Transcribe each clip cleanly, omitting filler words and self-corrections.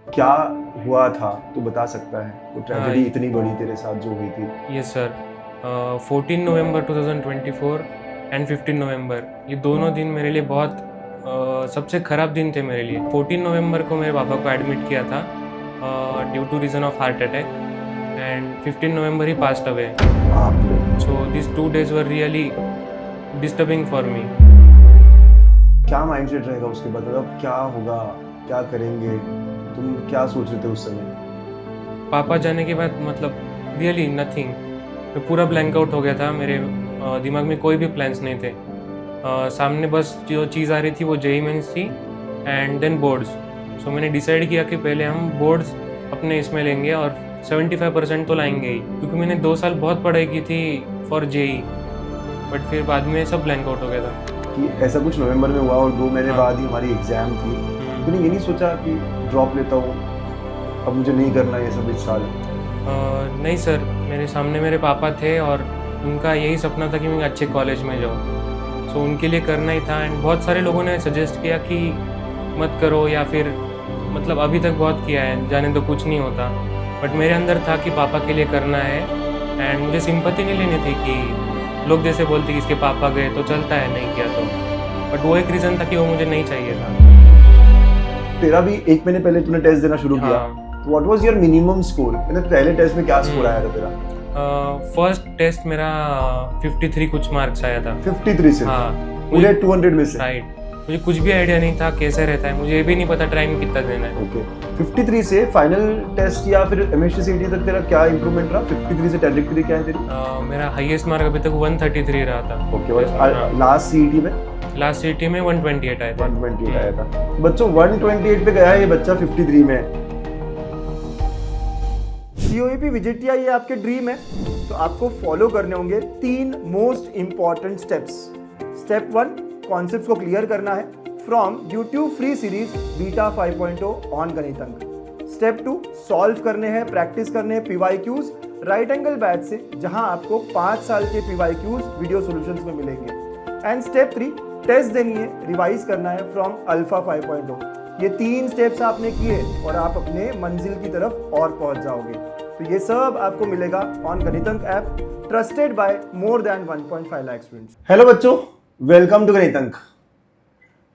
क्या हुआ था तू बता सकता है? वो ट्रेजेडी इतनी बड़ी तेरे साथ जो हुई थी। Yes sir. 14 नवंबर 2024 एंड 15 नवंबर, ये दोनों दिन मेरे लिए बहुत सबसे ख़राब दिन थे मेरे लिए। 14 नवंबर को मेरे पापा को एडमिट किया था due to reason of heart attack, and 15 November he passed away. बाप रे। So this 2 days were really disturbing for me. क्या माइंडसेट रहेगा उसके बाद? मतलब क्या होगा, क्या करेंगे? तुम क्या सोच रहे थे उस समय? पापा जाने के बाद मतलब रियली नथिंग। मैं पूरा ब्लैंक आउट हो गया था। मेरे दिमाग में कोई भी प्लान्स नहीं थे। सामने बस जो चीज़ आ रही थी वो जेई मेंस थी एंड देन बोर्ड्स। सो मैंने डिसाइड किया कि पहले हम बोर्ड्स अपने इसमें लेंगे और 75% तो लाएंगे ही, क्योंकि मैंने 2 साल बहुत पढ़ाई की थी फॉर जेई, बट फिर बाद में सब ब्लैंक आउट हो गया था। कि ऐसा कुछ नवंबर में हुआ और 2 महीने हाँ। बाद ही हमारी एग्जाम थी। हम्म। तूने ये नहीं सोचा कि ड्रॉप लेता हूँ, अब मुझे नहीं करना ये सब इस साल? नहीं सर, मेरे सामने मेरे पापा थे और उनका यही सपना था कि मैं अच्छे कॉलेज में जाऊँ। सो उनके लिए करना ही था, एंड बहुत सारे लोगों ने सजेस्ट किया कि मत करो, या फिर मतलब अभी तक बहुत किया है, जाने तो कुछ नहीं होता। बट मेरे अंदर था कि पापा के लिए करना है, एंड मुझे सिंपैथी नहीं लेनी थी कि लोग जैसे बोलते कि इसके पापा गए तो चलता है, नहीं किया तो। बट वो एक रीज़न था कि वो मुझे नहीं चाहिए था। तेरा भी 1 महीने पहले तूने टेस्ट देना शुरू किया। हाँ। What was your minimum score? मतलब पहले टेस्ट में क्या स्कोर आया था तेरा? फर्स्ट टेस्ट मेरा 53 कुछ मार्क्स आया था। 53 से? हाँ। पूरे 200 में से? राइट। मुझे कुछ भी आइडिया नहीं था कैसे रहता है, मुझे ये भी नहीं पता टाइम कितना देना है। ओके। 53 से फाइनल टेस्ट या फिर एमएससी सीटी तक तेरा क्या इंप्रूवमेंट रहा? 53 से ट्रैजेक्टरी क्या है तेरी? मेरा हाईएस्ट मार्क अभी तक 133 रहा था। ओके। और लास्ट सीईटी में लास्ट सीटी में 128 आया था। 128 आया था। बच्चों 128 पे गया है ये बच्चा 53 में। सीओईपी विजिटिया ये आपके ड्रीम है तो आपको फॉलो करने होंगे 3 most important steps. Step 1, concepts को क्लियर करना है from YouTube free series beta 5.0 on गणित अंक। स्टेप 2, सॉल्व करने हैं, प्रैक्टिस करने हैं पीवाईक्यूज राइट एंगल बैच से, जहां आपको 5 साल के पीवाईक्यूज वीडियो सॉल्यूशंस में मिलेंगे। एंड स्टेप 3, टेस्ट देनी है, रिवाइज करना है फ्रॉम अल्फा 5.0। ये 3 स्टेप्स आपने किए और आप अपने मंजिल की तरफ और पहुंच जाओगे। तो ये सब आपको मिलेगा on Ganitank app, trusted by more than 1.5 lakh students. Hello बच्चों, वेलकम टू गणितंक।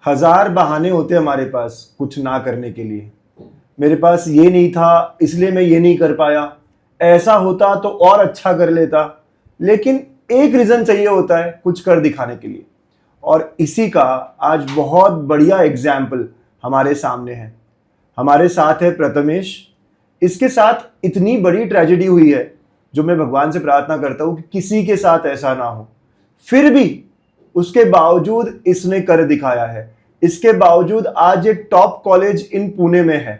1000 बहाने होते हैं हमारे पास कुछ ना करने के लिए। मेरे पास ये नहीं था इसलिए मैं ये नहीं कर पाया, ऐसा होता तो और अच्छा कर लेता। लेकिन एक रीजन चाहिए होता है कुछ कर दिखाने के लिए, और इसी का आज बहुत बढ़िया एग्जाम्पल हमारे सामने है। हमारे साथ है प्रथमेश। इसके साथ इतनी बड़ी ट्रेजेडी हुई है जो मैं भगवान से प्रार्थना करता हूं कि किसी के साथ ऐसा ना हो। फिर भी उसके बावजूद इसने कर दिखाया है। इसके बावजूद आज एक टॉप कॉलेज इन पुणे में है।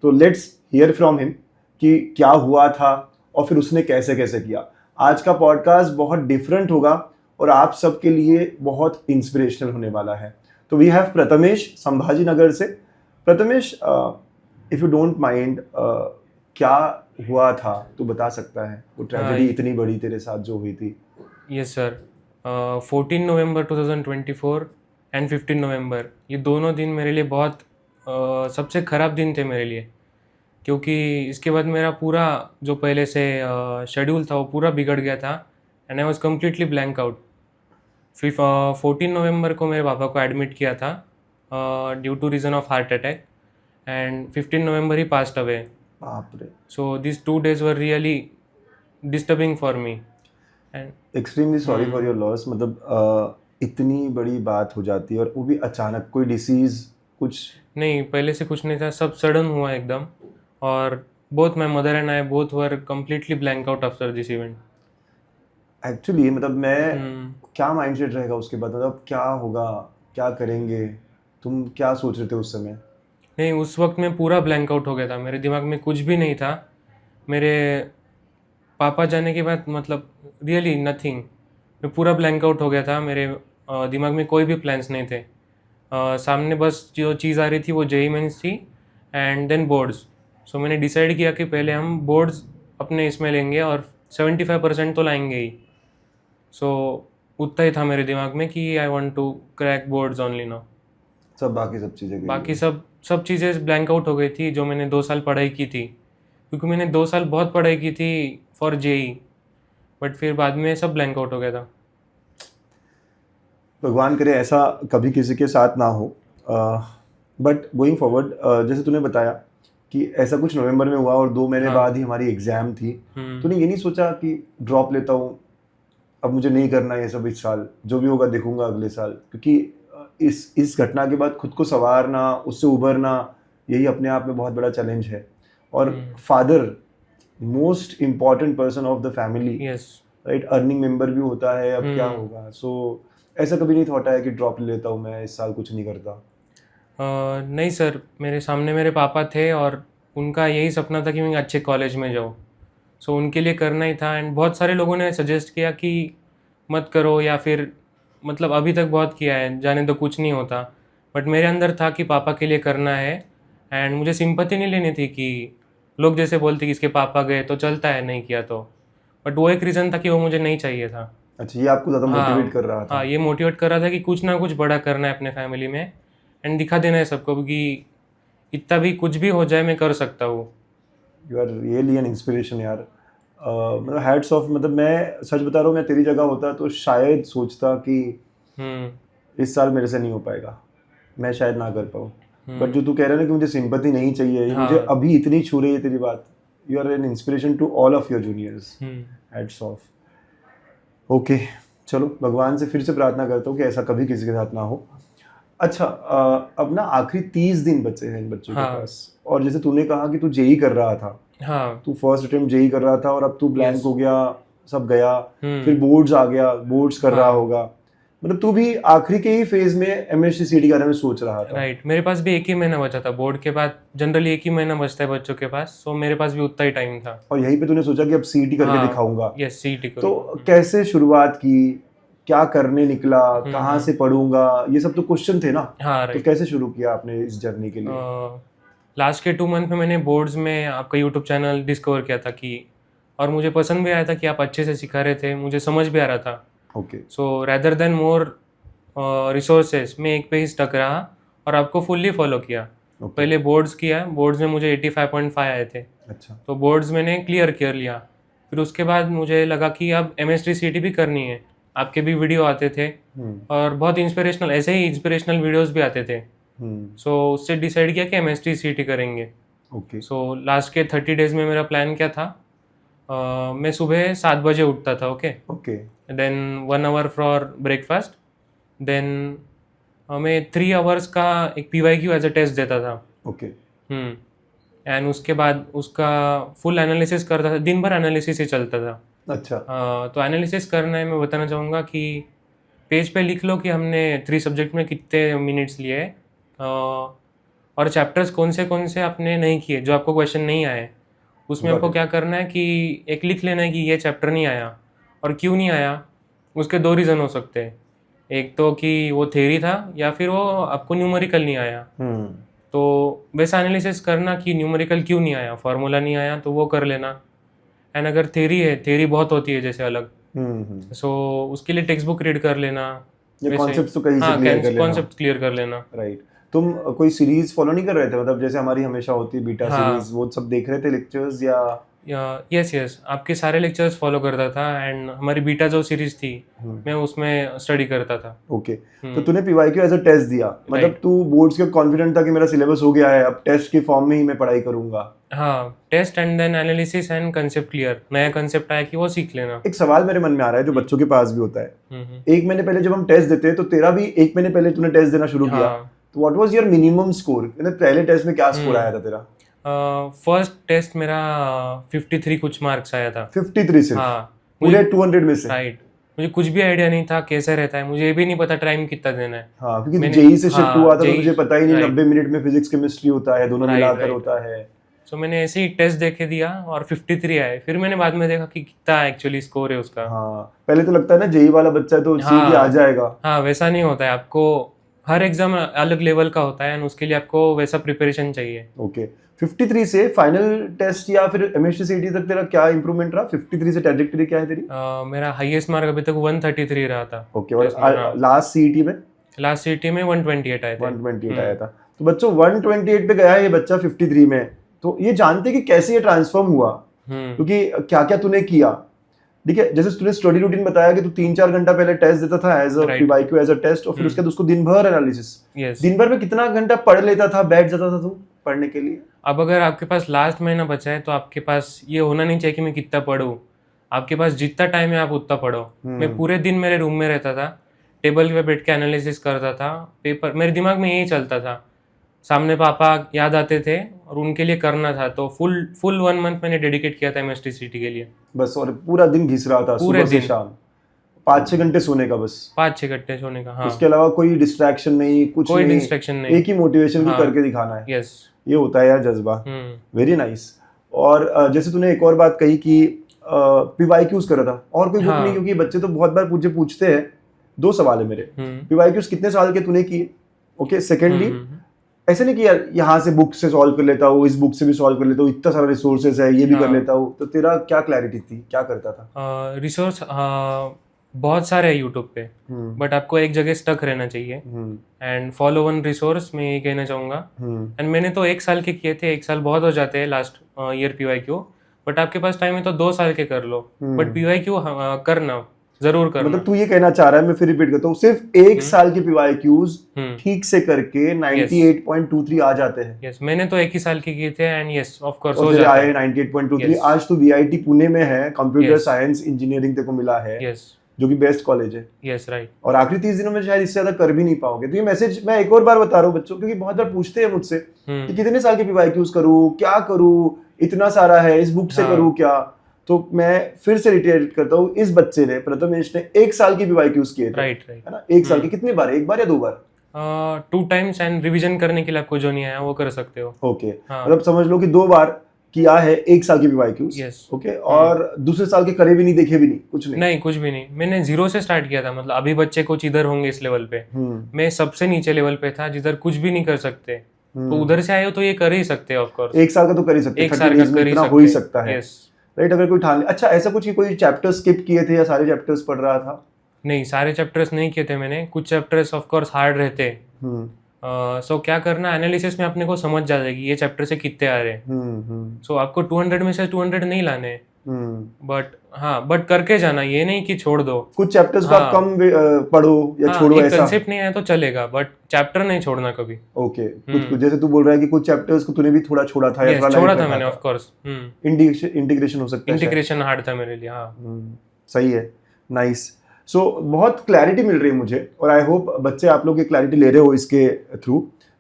तो लेट्स हियर फ्रॉम हिम कि क्या हुआ था और फिर उसने कैसे कैसे किया। आज का पॉडकास्ट बहुत डिफरेंट होगा और आप सबके लिए बहुत इंस्पिरेशनल होने वाला है। तो वी हैव प्रथमेश संभाजी नगर से। Prathamesh, if you don't mind, क्या हुआ था तू बता सकता है? वो ट्रेजेडी इतनी बड़ी तेरे साथ जो हुई थी। Yes sir. 14 नवंबर 2024 एंड 15 नवंबर, ये दोनों दिन मेरे लिए बहुत सबसे ख़राब दिन थे मेरे लिए, क्योंकि इसके बाद मेरा पूरा जो पहले से शेड्यूल था वो पूरा बिगड़ गया था, and I was completely blank out. फिर 14 नवंबर को मेरे पापा को एडमिट किया था due to reason of heart attack, and 15 November he passed away. बाप रे। So this 2 days were really disturbing for me. And extremely sorry for your loss. मतलब इतनी बड़ी बात हो जाती है और वो भी अचानक, कोई डिसीज कुछ? नहीं, पहले से कुछ नहीं था, सब सडन हुआ एकदम। और both my mother and I both were completely blank out after this event. Actually मतलब मैं, क्या माइंडसेट रहेगा उसके बाद? मतलब क्या होगा, क्या करेंगे? तुम क्या सोच रहे थे उस समय? नहीं, उस वक्त मैं पूरा ब्लैंक आउट हो गया था, मेरे दिमाग में कुछ भी नहीं था। मेरे पापा जाने के बाद मतलब रियली नथिंग। मैं पूरा ब्लैंक आउट हो गया था। मेरे दिमाग में कोई भी प्लान्स नहीं थे। सामने बस जो चीज़ आ रही थी वो जेई मेंस थी एंड देन बोर्ड्स। सो मैंने डिसाइड किया कि पहले हम बोर्ड्स अपने इसमें लेंगे और 75% तो लाएंगे ही। सो उतना ही था मेरे दिमाग में कि I want to crack boards only now. सब सब चीजें गई बाकी है। सब चीज़ें ब्लैंक आउट हो गई थी जो मैंने 2 साल पढ़ाई की थी, क्योंकि मैंने 2 साल बहुत पढ़ाई की थी फॉर जेई, बट फिर बाद में सब ब्लैंक आउट हो गया था। भगवान करे ऐसा कभी किसी के साथ ना हो। बट गोइंग फॉरवर्ड, जैसे तूने बताया कि ऐसा कुछ नवंबर में हुआ और 2 महीने हाँ। बाद ही हमारी एग्जाम थी, तूने ये नहीं सोचा कि ड्रॉप लेता हूँ, अब मुझे नहीं करना ये सब इस साल, जो भी होगा देखूंगा अगले साल? क्योंकि इस घटना के बाद खुद को संवारना, उससे उभरना, यही अपने आप में बहुत बड़ा चैलेंज है। और father, most important person of the family, yes. Right, earning member भी होता है, अब क्या होगा? सो ऐसा कभी नहीं थॉट है कि ड्रॉप ले लेता हूँ मैं, इस साल कुछ नहीं करता? नहीं सर, मेरे सामने मेरे पापा थे और उनका यही सपना था कि मैं अच्छे कॉलेज में जाऊँ, सो उनके लिए करना ही था। एंड बहुत सारे लोगों ने सजेस्ट किया कि मत करो, या फिर मतलब अभी तक बहुत किया है, जाने तो कुछ नहीं होता, बट मेरे अंदर था कि पापा के लिए करना है। एंड मुझे सिंपैथी नहीं लेनी थी कि लोग जैसे बोलते कि इसके पापा गए तो चलता है, नहीं किया तो, बट वो एक रीज़न था कि वो मुझे नहीं चाहिए था। अच्छा, ये आपको ज़्यादा मोटिवेट कर रहा था? हाँ, ये मोटिवेट कर रहा था कि कुछ ना कुछ बड़ा करना है अपने फैमिली में एंड दिखा देना है सबको कि इतना भी कुछ भी हो जाए मैं कर सकता हूँ। You are really an inspiration यार। मतलब हैट्स ऑफ। मतलब मैं सच बता रहा हूँ, मैं तेरी जगह होता तो शायद सोचता कि इस साल मेरे से नहीं हो पाएगा, मैं शायद ना कर पाऊँ। बट जो तू कह रहा है ना कि मुझे सिंपैथी नहीं चाहिए, ये मुझे अभी इतनी छू रही है तेरी बात। You are an inspiration to all of your juniors. Hats off. Okay, चलो भगवान से फिर से प्रार्थना करता हूँ कि ऐसा कभी किसी के साथ ना हो। अच्छा, अब ना आखिरी 30 दिन बचे हैं इन बच्चों के पास, और जैसे तूने कहा कि तू जेई कर रहा था, तू फर्स्ट अटेम्प्ट जेई कर रहा था और अब तू ब्लैंक हो गया, सब गया, फिर बोर्ड्स आ गया, बोर्ड्स कर रहा होगा, मतलब तू भी आखिरी के ही फेज में एमएससी के बारे में सोच रहा था। राइट, मेरे पास भी 1 ही महीना बचा था बोर्ड के बाद, जनरली 1 ही महीना बचता है बच्चों के पास, सो मेरे पास भी उतना ही टाइम था। और यहीं पे तूने सोचा कि अब सीईटी करके दिखाऊंगा। यस, सीईटी तो कैसे शुरुआत की, क्या करने निकला, कहाँ से पढ़ूंगा, ये सब तो क्वेश्चन थे ना। तो कैसे शुरू किया आपने इस जर्नी के लिए? लास्ट के 2 मंथ में मैंने बोर्ड्स में आपका यूट्यूब चैनल डिस्कवर किया था कि, और मुझे पसंद भी आया था कि आप अच्छे से सिखा रहे थे, मुझे समझ भी आ रहा था। ओके। सो रैदर देन मोर रिसोर्सेज, मैं एक पे ही स्टक रहा और आपको फुल्ली फॉलो किया। पहले बोर्ड्स किया, बोर्ड्स में मुझे 85.5 आए थे। अच्छा। तो बोर्ड्स मैंने क्लियर कर लिया। फिर उसके बाद मुझे लगा कि अब एमएसटी सीईटी भी करनी है। आपके भी वीडियो आते थे और बहुत इंस्पिरेशनल, ऐसे ही इंस्पिरेशनल वीडियोस भी आते थे। सो उससे डिसाइड किया कि एमएसटी सीईटी करेंगे। ओके। सो लास्ट के 30 डेज में मेरा प्लान क्या था, मैं सुबह 7 बजे उठता था। Okay. Then 1 hour for breakfast, then मैं 3 आवर्स का एक PYQ एज अ टेस्ट देता था। ओके। एंड उसके बाद उसका फुल एनालिसिस करता था, दिन भर एनालिसिस ही चलता था। अच्छा। तो एनालिसिस करना है, मैं बताना चाहूँगा कि पेज पे लिख लो कि हमने 3 सब्जेक्ट में कितने मिनट्स लिए, और चैप्टर्स कौन से आपने नहीं किए, जो आपको क्वेश्चन नहीं आए, उसमें आपको क्या करना है कि एक लिख लेना है कि ये चैप्टर नहीं आया और क्यों नहीं आया। उसके 2 रीज़न हो सकते हैं, एक तो कि वो थ्योरी था या फिर वो आपको न्यूमेरिकल नहीं आया। तो वैसा एनालिसिस करना कि न्यूमेरिकल क्यों नहीं आया, फार्मूला नहीं आया तो वो कर लेना। एंड अगर थ्योरी है, थ्योरी बहुत होती है जैसे अलग, सो उसके लिए टेक्स्ट बुक रीड कर लेना, ये कॉन्सेप्ट्स तो कहीं से क्लियर कर लेना। कॉन्सेप्ट क्लियर कर लेना। राइट। तुम कोई सीरीज फॉलो नहीं कर रहे थे, मतलब जैसे हमारी हमेशा होती है बीटा सीरीज, वो सब देख रहे थे लेक्चर्स या? यस, आपके सारे लेक्चर्स फॉलो करता था एंड हमारी बीटा जो सीरीज थी मैं उसमें स्टडी करता था। ओके। तो तूने पीवाईक्यू एज अ टेस्ट दिया, मतलब तू बोर्ड्स के कॉन्फिडेंट था कि मेरा सिलेबस हो गया है, अब टेस्ट के फॉर्म में ही मैं पढ़ाई करूंगा? हाँ, test and then analysis and concept clear, नया कंसेप्ट आया कि वो सीख लेना। एक सवाल मेरे मन में आ रहा है जो बच्चों के पास भी होता है। 1 महीने पहले जब हम टेस्ट देते हैं, तो तेरा भी 1 महीने पहले तूने टेस्ट देना शुरू किया, तो what was your minimum score? पहले टेस्ट में क्या स्कोर आया था तेरा? फर्स्ट टेस्ट मेरा 53 कुछ मार्क्स आया था। 53 सिर्फ? हाँ, पूरे 200 में से? राइट। मुझे कुछ भी आइडिया नहीं था कैसे रहता है, मुझे ये भी नहीं पता टाइम कितना देना है। हाँ, क्योंकि जेई से शिफ्ट हुआ था तो मुझे पता ही नहीं 90 मिनट में फिजिक्स केमिस्ट्री होता है, दोनों मिलाकर होता है। सो मैंने ऐसे ही टेस्ट देके दिया और 53 आए। फिर मैंने बाद में देखा कि कितना एक्चुअली स्कोर है उसका। हाँ, पहले तो लगता है ना जेई वाला बच्चा है तो सीधे आ जाएगा। हाँ, वैसा नहीं होता है, आपको हर एग्जाम अलग लेवल का होता है और उसके लिए आपको वैसा प्रिपरेशन चाहिए। ओके। 53 से फाइनल टेस्ट या फिर एमएसटी सीईटी तक तेरा क्या इंप्रूवमेंट रहा? 53 से ट्रैजेक्टरी क्या है तेरी? मेरा हाईएस्ट मार्क अभी तक 133 रहा था। ओके। और लास्ट सीईटी में? लास्ट सीटी में 128 आए थे। 128 आया था। तो बच्चों 128 पे गया है ये बच्चा 53 में, तो ये जानते कि कैसे ये ट्रांसफॉर्म हुआ, क्योंकि क्या क्या तूने किया। ठीक है, जैसे तूने स्टडी रूटीन बताया कि तू 3-4 घंटा पहले टेस्ट देता था as a PYQ as a test, और फिर उसके बाद उसको दिन भर एनालिसिस। दिन भर में कितना घंटा पढ़ लेता था, बैठ जाता था तू पढ़ने के लिए? अब अगर आपके पास लास्ट महीना बचा है तो आपके पास ये होना नहीं चाहिए कि मैं कितना पढूं, आपके पास जितना टाइम है आप उतना पढ़ो। मैं पूरे दिन मेरे रूम में रहता था, टेबल पे बैठ के एनालिसिस करता था, पेपर मेरे दिमाग में यही चलता था, सामने पापा याद आते थे और उनके लिए करना था। तो फुल 1 मंथ मैंने डेडिकेट किया था एमएसटीसीटी के लिए बस, और पूरा दिन घिस रहा था सुबह से शाम, 5-6 घंटे सोने का बस, 5-6 घंटे सोने का। हाँ, उसके अलावा कोई डिस्ट्रैक्शन नहीं, कुछ कोई नहीं, डिस्ट्रैक्शन नहीं, एक ही मोटिवेशन की करके दिखाना है। यस, ये होता है यार जज्बा। Very nice. और जैसे तूने एक और बात कही कि पीवाईक्यूज कर रहा था, और कोई बुक नहीं, क्योंकि बच्चे तो बहुत बार मुझे पूछते हैं। 2 सवाल है मेरे, पीवाईक्यूज कितने साल के तूने किए? ओके, सेकेंडली ऐसे नहीं कि यार यहाँ से बुक से सॉल्व कर लेता हूँ, इस बुक से भी सॉल्व कर लेता हूँ, इतना सारा रिसोर्सेज है, ये भी कर लेता हूँ, तो तेरा क्या क्लैरिटी थी, क्या करता था? रिसोर्स बहुत सारे हैं यूट्यूब पे, बट आपको एक जगह स्टक रहना चाहिए एंड फॉलो वन रिसोर्स, मैं ये कहना चाहूँगा। एंड मैंने तो 1 साल के किए थे, 1 साल बहुत हो जाते हैं लास्ट ईयर पीवाईक्यू, बट आपके पास टाइम है तो 2 साल के कर लो, बट पीवाईक्यू करना जरूर करना। मतलब तू ये कहना चाह रहा है, मैं फिर रिपीट करता हूँ, सिर्फ 1 साल के पीवाईक्यूज ठीक से करके 98.23 आ जाते हैं। यस, मैंने तो 1 ही साल के किए थे एंड यस ऑफ कोर्स हो जाते हैं 98.23। आज तू वीआईटी पुणे में है, कंप्यूटर साइंस इंजीनियरिंग तेरे को मिला है, जो कि बेस्ट कॉलेज है। Yes, right. और आखिरी 30 दिनों में शायद इससे ज्यादा कर भी नहीं पाओगे। तो ये मैसेज मैं एक और बार बता रहा हूँ बच्चों, क्योंकि बहुत बार पूछते हैं मुझसे कि कितने साल के पीवाईक्यूज करूँ, क्या करूँ, इतना सारा है, इस बुक से करूँ क्या? तो मैं फिर से रिटेट करता हूँ, इस बच्चे ने, प्रथमेश ने 1 साल की पीवाईक्यूज किए थे, राइट, है ना? 1 साल के कितने बार? 1 बार या 2 बार? 2 टाइम्स, एंड रिवीजन करने के लिए आपको जो नहीं आया वो कर सकते हो। ओके, मतलब समझ लो कि 2 बार किया है 1 साल की पीवाईक्यूज। Yes, okay. और दूसरे साल के करे भी नहीं, देखे भी नहीं, कुछ नहीं? नहीं, कुछ भी नहीं। मैंने 0 से स्टार्ट किया था, मतलब अभी बच्चे कुछ इधर होंगे इस लेवल पे, मैं सबसे नीचे लेवल पे था जिधर कुछ भी नहीं कर सकते, तो उधर से आए हो तो ये कर ही सकते हैं ऑफ कोर्स। 1 साल का तो कर ही सकते, 1 साल का कर ही सकते, हो ही सकता है। Yes, right. अगर कोई ठान ले, अच्छा ऐसा कुछ कि कोई चैप्टर स्किप किए थे या सारे चैप्टर्स पढ़ रहा था? नहीं, सारे चैप्टर्स नहीं किए थे मैंने, कुछ चैप्टर्स ऑफ कोर्स हार्ड रहते। सो क्या करना, एनालिसिस में अपने को समझ जा जाएगी ये चैप्टर से कितने आ रहे हैं। सो आपको 200 में से 200 नहीं लाने, बट करके जाना, ये नहीं कि छोड़ दो। कुछ चैप्टर्स को आप कम पढ़ो या छोड़ो, ऐसा कंसेप्ट नहीं आया तो चलेगा, बट चैप्टर नहीं छोड़ना कभी। ओके। कुछ जैसे तू बोल रहा है कि कुछ चैप्टर्स को तूने भी थोड़ा छोड़ा था, या छोड़ा था मैंने ऑफ कोर्स। इंटीग्रेशन हो सकता है, इंटीग्रेशन हार्ड था मेरे लिए। हाँ, सही है, नाइस। सो बहुत क्लैरिटी मिल रही है मुझे, और आई होप बच्चे आप लोग ये क्लैरिटी ले रहे हो इसके थ्रू,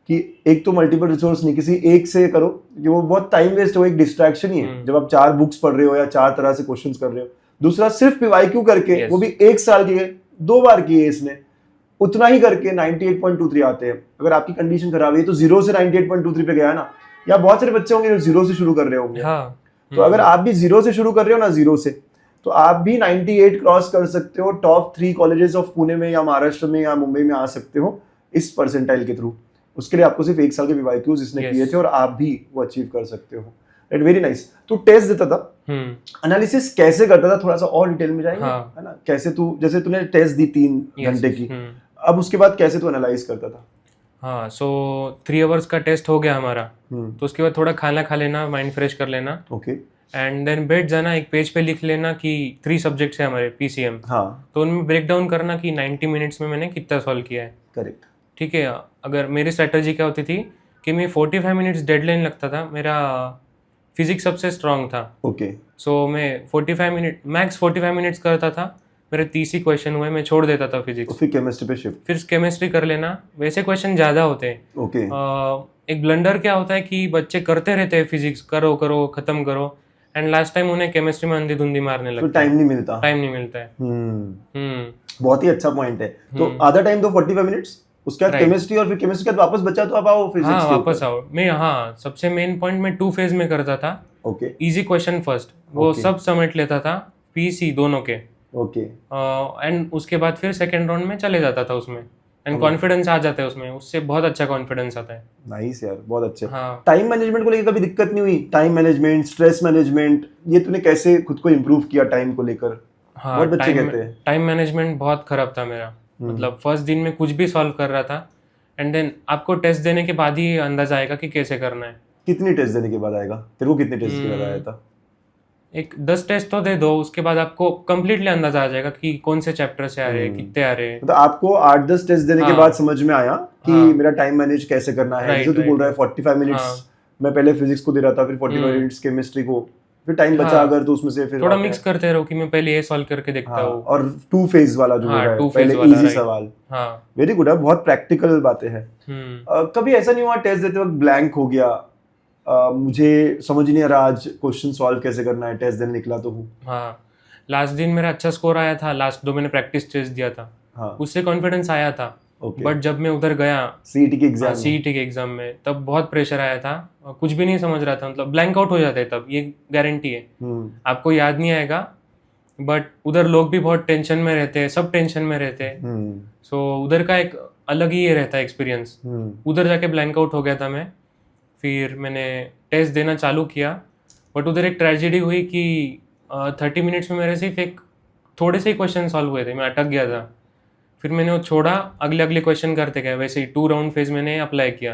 कि एक तो मल्टीपल रिसोर्स नहीं, किसी एक से करो, कि वो बहुत टाइम वेस्ट हो, एक डिस्ट्रैक्शन ही है जब आप 4 बुक्स पढ़ रहे हो या 4 तरह से क्वेश्चंस कर रहे हो। दूसरा, सिर्फ पीवाईक्यू करके, वो भी 1 साल की है, 2 बार की है इसने, उतना ही करके 98.23 आते हैं। अगर आपकी कंडीशन खराब है तो 0 से 98.23 पे गया ना, या बहुत सारे बच्चे होंगे जो 0 से शुरू कर रहे होंगे। तो अगर आप भी 0 से शुरू कर रहे हो ना, 0 से, तो आप भी 98 क्रॉस कर सकते हो, टॉप 3 कॉलेजेस ऑफ पुणे में या महाराष्ट्र में या मुंबई में आ सकते हो इस परसेंटाइल के थ्रू। उसके लिए आपको सिर्फ 1 साल के पीवाईक्यूज इसने किए थे, और आप भी वो अचीव कर सकते हो। Right, very nice. तू टेस्ट देता था, एनालिसिस कैसे करता था, थोड़ा सा और डिटेल में जाएंगे, है ना? कैसे तू, जैसे तूने टेस्ट दी 3 घंटे की, अब उसके बाद कैसे तू एनालाइज करता था? हाँ, सो 3 आवर्स का टेस्ट हो गया हमारा, तो उसके बाद थोड़ा खाना खा लेना, माइंड फ्रेश कर लेना। ओके। एंड देन बैठ जाना, एक पेज पे लिख लेना कि 3 सब्जेक्ट्स है हमारे पीसीएम। हाँ, तो उनमें ब्रेक डाउन करना कि 90 मिनट्स में मैंने कितना सॉल्व किया है। करेक्ट। ठीक है, अगर मेरी स्ट्रेटजी क्या होती थी कि मैं 45 मिनट्स डेडलाइन लगता था, मेरा फिजिक्स सबसे स्ट्रांग था। ओके। सो मैं 45 मिनट्स करता था, मेरे 30 ही क्वेश्चन हुए, मैं छोड़ देता था फिजिक्स, फिर केमिस्ट्री पे शिफ्ट, फिर केमिस्ट्री कर लेना। वैसे क्वेश्चन ज़्यादा होते हैं। ओके। एक ब्लंडर क्या होता है कि बच्चे करते रहते हैं फिजिक्स, करो करो खत्म करो, एंड लास्ट टाइम उन्हें केमिस्ट्री में अंधी धुंधी मारने लगता है, टाइम नहीं मिलता, है। बहुत ही अच्छा पॉइंट है। तो आधा टाइम तो 45 मिनट्स, उसके बाद केमिस्ट्री, और फिर केमिस्ट्री के बाद वापस बचा तो आप आओ फिजिक्स। हाँ, वापस आओ। मैं सबसे मेन पॉइंट में 2 फेज में करता था। ओके। इजी क्वेश्चन फर्स्ट, वो सब समेट लेता था, पीसी दोनों के। ओके। एंड उसके बाद फिर सेकंड राउंड में चले जाता था उसमें, एंड कॉन्फिडेंस आ जाता है उसमें, उससे बहुत अच्छा कॉन्फिडेंस आता है। नाइस यार, बहुत अच्छे। हाँ। टाइम मैनेजमेंट को लेकर कभी दिक्कत नहीं हुई? टाइम मैनेजमेंट, स्ट्रेस मैनेजमेंट, ये तूने कैसे खुद को इम्प्रूव किया टाइम को लेकर? हाँ, बहुत बच्चे कहते हैं टाइम मैनेजमेंट बहुत खराब था मेरा। मतलब फर्स्ट दिन में कुछ भी सॉल्व कर रहा था, एंड देन आपको टेस्ट देने के बाद ही अंदाजा आएगा कि कैसे करना है। कितनी टेस्ट देने के बाद आएगा? तेरे को कितने टेस्ट के बाद आया था? एक 10 टेस्ट तो दे दो, उसके बाद आपको कंप्लीटली अंदाजा आ जाएगा कि कौन से चैप्टर से आ रहे हैं, कितने आ रहे हैं। मतलब आपको 8-10 टेस्ट देने के बाद समझ में आया कि मेरा टाइम मैनेज कैसे करना है। जैसे तू बोल रहा है 45 मिनट्स मैं पहले फिजिक्स को दे रहा था, फिर 45 मिनट्स केमिस्ट्री को, फिर टाइम बचा अगर तो उसमें से फिर थोड़ा मिक्स करते रहो कि मैं पहले ये सॉल्व करके देखता हूँ। और 2 फेज वाला जो है, पहले इजी सवाल। वेरी गुड है, बहुत प्रैक्टिकल बातें हैं। कभी ऐसा नहीं हुआ टेस्ट देते वक्त ब्लैंक हो गया, मुझे समझ नहीं आ रहा आज क्वेश्चन सॉल्व कैसे करना है, टेस्ट देने निकला तो हूँ? हाँ, लास्ट दिन मेरा अच्छा स्कोर आया था, लास्ट 2 मैंने प्रैक्टिस टेस्ट दिया था। उससे कॉन्फिडेंस आया था। बट जब मैं उधर गया सीईटी के एग्जाम में तब बहुत प्रेशर आया था, कुछ भी नहीं समझ रहा था, मतलब ब्लैंक आउट हो जाता है तब, ये गारंटी है। आपको याद नहीं आएगा, बट उधर लोग भी बहुत टेंशन में रहते हैं, सब टेंशन में रहते हैं। सो उधर का एक अलग ही ये रहता है एक्सपीरियंस। उधर जाके ब्लैंक आउट हो गया था मैं। फिर मैंने टेस्ट देना चालू किया, बट उधर एक ट्रेजेडी हुई कि 30 मिनट्स में मेरे सिर्फ एक थोड़े से ही क्वेश्चन सॉल्व हुए थे, मैं अटक गया था। फिर मैंने वो छोड़ा, अगले क्वेश्चन करते गए, वैसे ही 2 राउंड फेज मैंने अप्लाई किया,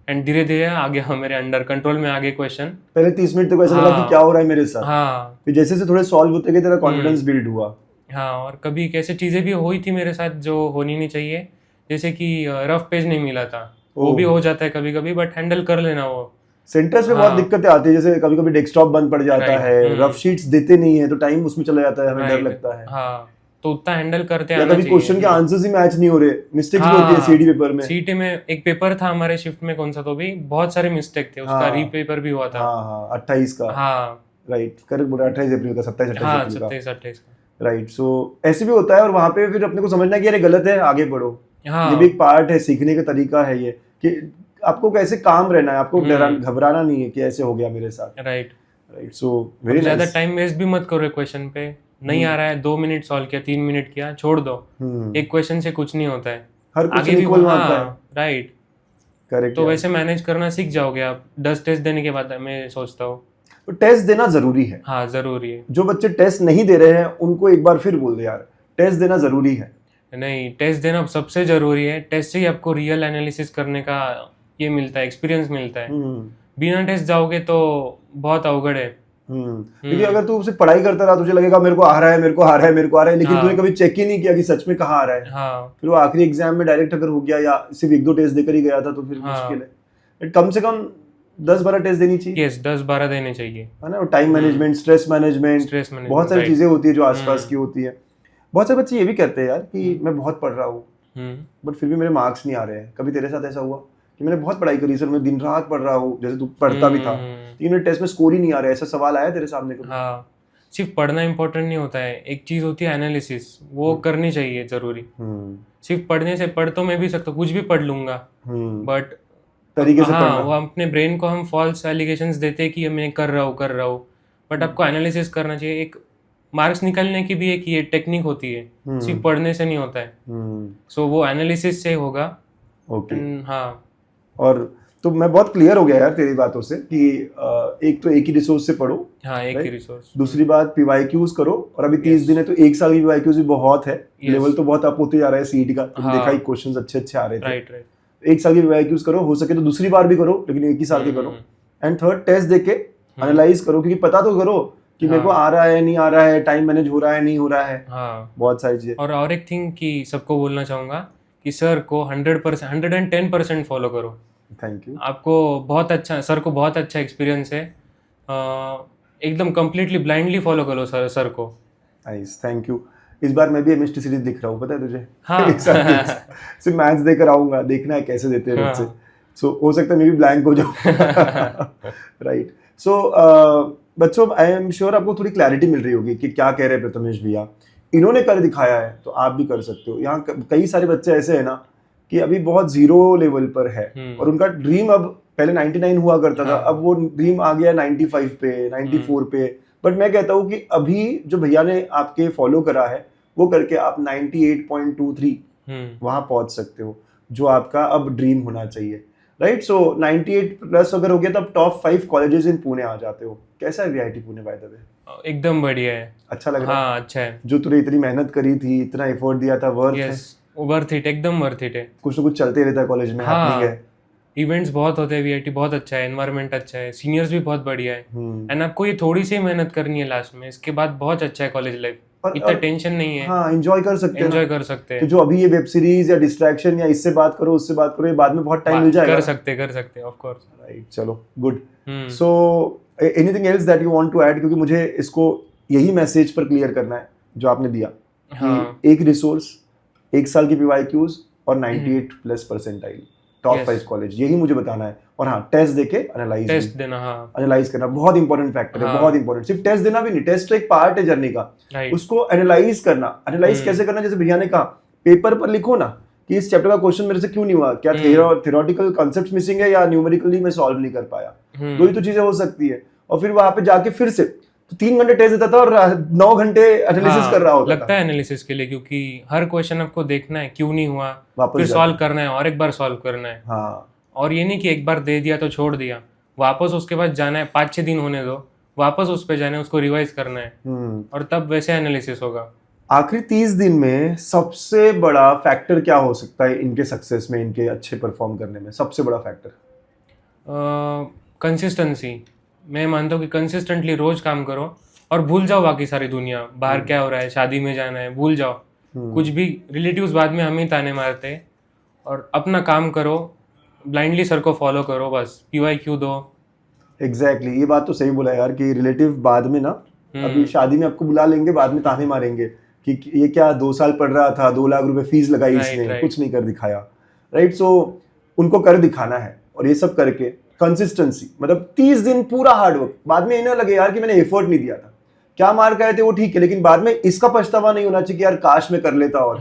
एंड धीरे धीरे आ गया मेरे अंडर कंट्रोल में, आगे क्वेश्चन। पहले 30 मिनट तक ऐसा लगा कि क्या हो रहा है मेरे साथ। फिर जैसे से थोड़े सॉल्व होते गए तेरा कॉन्फिडेंस बिल्ड हुआ। और कभी कैसे चीजें भी हुई थी मेरे साथ जो होनी नहीं चाहिए, जैसे कि रफ पेज नहीं मिला था, वो भी हो जाता है कभी कभी, बट हैंडल कर लेना। वो सेंटर्स में बहुत दिक्कतें आती है, जैसे कभी कभी डेस्कटॉप बंद पड़ जाता है, रफ शीट्स देते नहीं है तो टाइम उसमें चला जाता है, हमें डर लगता है। तो उतना हैंडल करते हैं। कभी क्वेश्चन के आंसर्स ही मैच नहीं हो रहे, मिस्टेक्स भी होती है सीडी पेपर में। सीटी में एक पेपर था हमारे शिफ्ट में, कौन सा, तो भी बहुत सारे मिस्टेक थे, उसका रीपेपर भी हुआ था। 28 का, राइट, करेक्ट बोला, 28 अप्रैल का, 27-28 का, राइट। सो ऐसे भी होता है, और वहां पे फिर अपने को समझना कि ये गलत है, आगे बढ़ो। ये भी एक पार्ट है, सीखने का तरीका है ये, कि आपको कैसे काम रहना है, आपको घबराना नहीं है कि ऐसे हो गया मेरे साथ। राइट। सो वेरी ज्यादा टाइम वेस्ट भी मत करो क्वेश्चन पे, नहीं आ रहा है 2 मिनट सॉल्व किया, 3 मिनट किया, छोड़ दो। एक क्वेश्चन से कुछ नहीं होता है, हर आगे भी होता है। Right, correct. तो वैसे मैनेज करना सीख जाओगे आप 10 टेस्ट देने के बाद, मैं सोचता हूँ। तो टेस्ट देना जरूरी है। हाँ, जरूरी है। जो बच्चे टेस्ट नहीं दे रहे हैं उनको एक बार फिर बोल दे यार, टेस्ट देना जरूरी है। नहीं, टेस्ट देना सबसे जरूरी है। टेस्ट से ही आपको रियल एनालिसिस करने का ये मिलता है, एक्सपीरियंस मिलता है। बिना टेस्ट जाओगे तो बहुत अवघड़ है। क्योंकि अगर तू उसे पढ़ाई करता रहा, तुझे लगेगा मेरे को आ रहा है, मेरे को आ रहा है, मेरे को आ रहा है, लेकिन तूने कभी चेक ही नहीं किया कि सच में कहाँ आ रहा है। फिर वो आखिरी एग्जाम में डायरेक्ट अगर हो गया, या सिर्फ 1-2 टेस्ट देकर ही गया था, तो फिर मुश्किल है। कम से कम 10-12 टेस्ट देनी चाहिए। यस, 10-12 देने चाहिए, है ना। टाइम मैनेजमेंट, स्ट्रेस मैनेजमेंट, बहुत सारी चीजें होती है जो आसपास की होती है। बहुत सारे बच्चे ये भी कहते हैं यार कि मैं बहुत पढ़ रहा हूँ, बट फिर भी मेरे मार्क्स नहीं आ रहे हैं। कभी तेरे साथ ऐसा हुआ कि मैंने बहुत पढ़ाई करी सर, मैं दिन रात पढ़ रहा हूँ, जैसे तू पढ़ता भी था, लेकिन मेरे टेस्ट में स्कोर ही नहीं आ रहा है, ऐसा सवाल आया तेरे सामने कभी? हाँ, सिर्फ पढ़ना इंपॉर्टेंट नहीं होता है, एक चीज होती है एनालिसिस, वो करनी चाहिए जरूरी। सिर्फ पढ़ने से, पढ़ तो मैं भी सकता हूँ, कुछ भी पढ़ लूंगा, बट तरीके से पढ़ना। वो अपने ब्रेन को हम फॉल्स एलिगेशंस देते हैं कि मैं कर रहा हूँ, बट आपको एनालिसिस करना चाहिए। एक मार्क्स निकालने की भी एक ये टेक्निक होती है, सिर्फ पढ़ने से नहीं होता है। सो वो एनालिसिस से होगा। हाँ, और तो मैं बहुत क्लियर हो गया यार तेरी बातों से कि एक तो एक ही रिसोर्स से पढ़ो। हाँ, एक ही रिसोर्स। दूसरी बात पीवाईक्यूज करो, और अभी 30 दिन है तो 1 साल की पीवाईक्यूज भी बहुत है। लेवल तो बहुत अप होते जा रहा है सीईटी का, तुमने देखा ही क्वेश्चंस अच्छे आ रहे थे। राइट। 1 साल की पीवाईक्यूज करो, हो सके तो दूसरी बार भी करो, लेकिन 1 ही साल के करो। एंड थर्ड, टेस्ट देके एनालाइज करो, क्योंकि पता तो करो कि मेरे को आ रहा है, नहीं आ रहा है, टाइम मैनेज हो रहा है, नहीं हो रहा है। बहुत सारी चीजें। और एक थिंग कि सबको बोलना चाहूंगा कि सर को 100%, 110% फॉलो करो। Thank you. आपको बहुत अच्छा, सर को बहुत अच्छा एक्सपीरियंस है, एकदम कंप्लीटली ब्लाइंडली फॉलो करो सर को। Nice, thank you. इस बार मैं भी एमएसटी सीरीज लिख रहा हूँ, पता है तुझे? हाँ। सिर्फ मैथ्स देकर आऊंगा, देखना है कैसे देते हैं बच्चे। सो हो सकता है मैं भी ब्लैंक हो जाऊँ। राइट। सो बच्चों, आई एम श्योर आपको थोड़ी क्लैरिटी मिल रही होगी कि क्या कह रहे हैं प्रथमेश भैया। इन्होंने कर दिखाया है तो आप भी कर सकते हो। यहाँ कई सारे बच्चे ऐसे हैं ना कि अभी बहुत जीरो लेवल पर है, और उनका ड्रीम अब पहले 99 हुआ करता था, अब वो ड्रीम आ गया 95 पे, 94 पे। बट मैं कहता हूँ कि अभी जो भैया ने आपके फॉलो करा है, वो करके आप 98.23 वहां पहुंच सकते हो, जो आपका अब ड्रीम होना चाहिए। राइट। सो 98+ अगर हो गया तो टॉप 5 कॉलेजेस इन पुणे आ जाते हो। कैसा है VIT Pune by the way? एकदम बढ़िया है। अच्छा लग रहा है? हाँ, अच्छा है। जो तूने इतनी मेहनत करी थी, इतना एफर्ट दिया था, वर्थ है? वर्थ इट, एकदम वर्थ इट है। कुछ ना कुछ चलते रहता है कॉलेज में, हाँ, happening है। इवेंट्स बहुत होते हैं, वीआईटी बहुत अच्छा है, एनवायरनमेंट अच्छा है, सीनियर्स भी बहुत बढ़िया है, एंड आपको ये थोड़ी सी मेहनत करनी है लास्ट में, इसके बाद बहुत अच्छा है कॉलेज लाइफ, इतना टेंशन नहीं है। हाँ, एंजॉय कर सकते हैं, एंजॉय कर सकते तो हैं। जो अभी ये वेब सीरीज या डिस्ट्रैक्शन या इससे बात करो उससे बात करो, ये बाद में बहुत टाइम मिल जाएगा। कर सकते ऑफ कोर्स। राइट, चलो good. So anything else that you want to add, क्योंकि मुझे इसको यही मैसेज पर क्लियर करना है जो आपने दिया कि एक रिसोर्स, 1 साल की पीवाईक्यूज और 98+ परसेंटाइल, टॉप 5 कॉलेज, यही मुझे बताना है। और हाँ, टेस्ट देके टेस्ट देना, हाँ, एनालाइज करना बहुत इंपॉर्टेंट फैक्टर है, बहुत इंपॉर्टेंट। सिर्फ टेस्ट देना भी नहीं, टेस्ट तो एक पार्ट है जर्नी का, उसको एनालाइज करना। एनालाइज कैसे करना, जैसे भैया ने कहा, पेपर पर लिखो ना कि इस चैप्टर का क्वेश्चन मेरे से क्यों नहीं हुआ, क्या थ्योरेटिकल कॉन्सेप्ट्स मिसिंग है या न्यूमेरिकली मैं सॉल्व नहीं कर पाया, दो ही तो चीजें हो सकती है। और फिर वहां पे जाके फिर से तो 3 घंटे टेस्ट देता था और 9 घंटे एनालिसिस कर रहा होता लगता है एनालिसिस के लिए, क्योंकि हर क्वेश्चन आपको देखना है क्यों नहीं हुआ, फिर सॉल्व करना है और एक बार सॉल्व करना है। हाँ, और ये नहीं कि एक बार दे दिया तो छोड़ दिया, वापस उसके बाद जाना है, 5-6 दिन होने दो, वापस उस पे जाना है, उसको रिवाइज करना है, और तब वैसे एनालिसिस होगा। आखिरी 30 दिन में सबसे बड़ा फैक्टर क्या हो सकता है इनके सक्सेस में, इनके अच्छे परफॉर्म करने में? सबसे बड़ा फैक्टर कंसिस्टेंसी। मैं मानता हूँ कि कंसिस्टेंटली रोज काम करो और भूल जाओ बाकी सारी दुनिया, बाहर क्या हो रहा है, शादी में जाना है, भूल जाओ कुछ भी, रिलेटिव्स बाद में हम ही ताने मारते हैं, और अपना काम करो, ब्लाइंडली सर को फॉलो करो, बस पीवाईक्यू दो। एग्जैक्टली, ये बात तो सही बोला यार कि रिलेटिव बाद में ना, अभी शादी में आपको बुला लेंगे, बाद में ताने मारेंगे कि ये क्या 2 साल पढ़ रहा था, 2 लाख रुपए फीस लगाई इसने, कुछ नहीं कर दिखाया। राइट, सो उनको कर दिखाना है, और ये सब करके कंसिस्टेंसी, मतलब 30 दिन पूरा हार्डवर्क, बाद में इन्हें लगे यार कि मैंने एफर्ट नहीं दिया था, क्या मार्क आए थे वो ठीक है, लेकिन बाद में इसका पछतावा नहीं होना चाहिए कि यार काश में कर लेता। और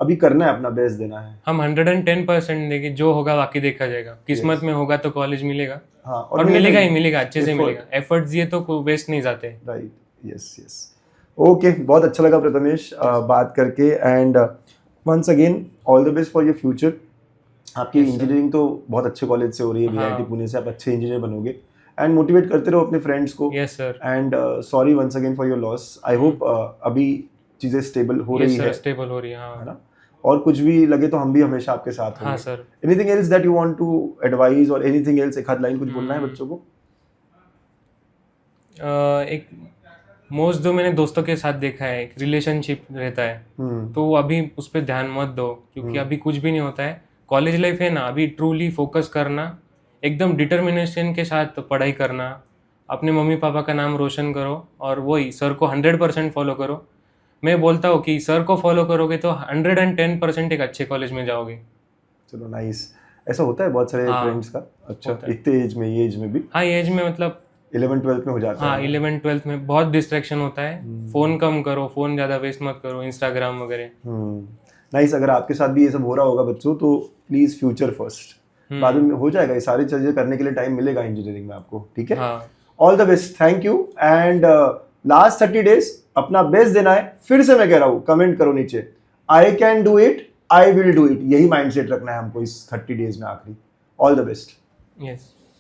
अभी करना है, अपना बेस्ट देना है। हम 110% देंगे, जो होगा बाकी देखा जाएगा, किस्मत में होगा तो कॉलेज मिलेगा। हाँ, और मिलेगा ही मिलेगा, अच्छे से मिलेगा, एफर्ट्स दिए तो वेस्ट नहीं जाते। राइट, यस यस, ओके, बहुत अच्छा लगा प्रथमेश बात करके, and once again all the best for your future. आपकी इंजीनियरिंग तो बहुत अच्छे कॉलेज से हो रही है, वीआईटी पुणे से, आप अच्छे इंजीनियर बनोगे, एंड मोटिवेट करते रहो अपने फ्रेंड्स को। Yes sir, and sorry once again for your loss. I hope अभी चीजें स्टेबल हो रही है, स्टेबल हो रही है, हाँ, है ना? और कुछ भी लगे तो हम भी हमेशा आपके साथ होंगे। हाँ सर। Anything else that you want to advise, और एनीथिंग एल्स, एक आध लाइन कुछ बोलना है बच्चों को? एक मोस्ट जो मैंने दोस्तों के साथ देखा है, एक रिलेशनशिप रहता है, तो अभी उस पर ध्यान मत दो, क्योंकि अभी कुछ भी नहीं होता है। कॉलेज लाइफ है ना, अभी ट्रूली फोकस करना, एकदम डिटर्मिनेशन के साथ पढ़ाई करना, अपने मम्मी पापा का नाम रोशन करो, और वही सर को 100% फॉलो करो। मैं बोलता हूँ कि सर को फॉलो करोगे तो 110% एक अच्छे कॉलेज में जाओगे। चलो नाइस, ऐसा होता है बहुत सारे फ्रेंड्स का। अच्छा, इतने एज में, ये एज में भी? हाँ, एज में मतलब 11-12 में हो जाता है। हाँ, 11-12 में बहुत डिस्ट्रैक्शन होता है। फोन कम करो, फोन ज़्यादा वेस्ट मत करो, इंस्टाग्राम वगैरह। नाइस, अगर आपके साथ भी ये सब हो रहा होगा बच्चों, तो प्लीज फ्यूचर फर्स्ट, बाद में हो जाएगा, ये सारी चीजें करने के लिए टाइम मिलेगा इंजीनियरिंग में आपको, ठीक है? All the best, thank you, and last 30 days अपना बेस्ट देना है। फिर से मैं कह रहा हूँ, कमेंट करो नीचे, I can do it, I will do it, यही माइंडसेट रखना है हमको इस 30 डेज में आखिरी। All the best. यस।